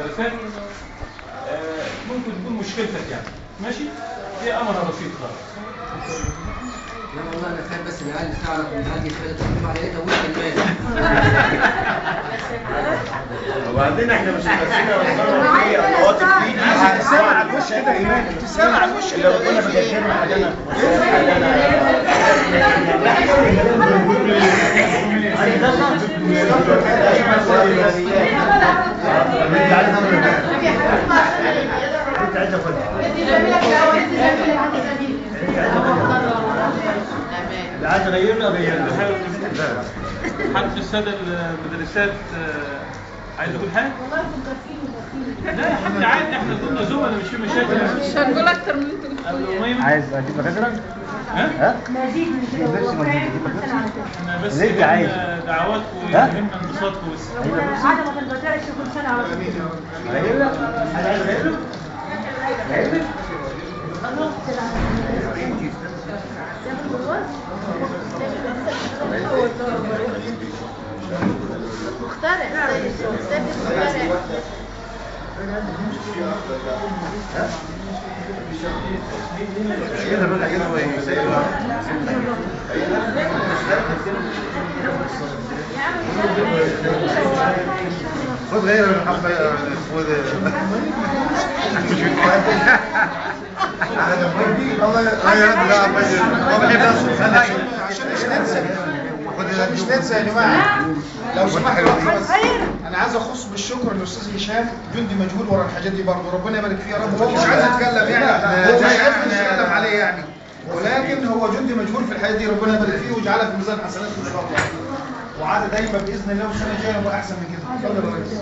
المدرسات ممكن تكون مشكلتك يعني، ماشي؟ هي امرها بسيط خالص. لا والله انا خايف بس العيال تعرف ان هذه الفائده تقدم عليها وش المال. وبعدين احنا مش ماسكينها ونقرر فيها مواقف دي ابتسامه على الوش كده ايمان، ابتسامه على الوش كده. ربنا بيقدرنا حاجه عايز غيرنا حد من الساده المدرسات عايز يقول حاجه؟ لا يا حبيبي عادي، احنا كنا زملاء مش في مشاكل. مش هنقول اكتر من اللي انتوا بتقولوا. عايز اجيب لك ازرق؟ ها؟ مزيد من كده احنا بس يهمنا دعواتكم ويهمنا انبساطكم بس. عدم البدائل كل سنه على مخترع استاذ كده بقى كده خد غير الحبه خد مش ننسى يا جماعه لو سمحتوا. انا عايز اخص بالشكر الاستاذ هشام، جندي مجهول ورا الحاجات دي برضه، ربنا يبارك فيه يا رب. هو مش عايز يتكلم يعني، هو مش عايز يتكلم عليه يعني، ولكن هو جندي مجهول في الحاجات دي، ربنا يبارك فيه ويجعلها في ميزان حسناته ان شاء الله. وعاد دايما باذن الله والسنه الجايه يبقى احسن من كده. اتفضل يا ريس.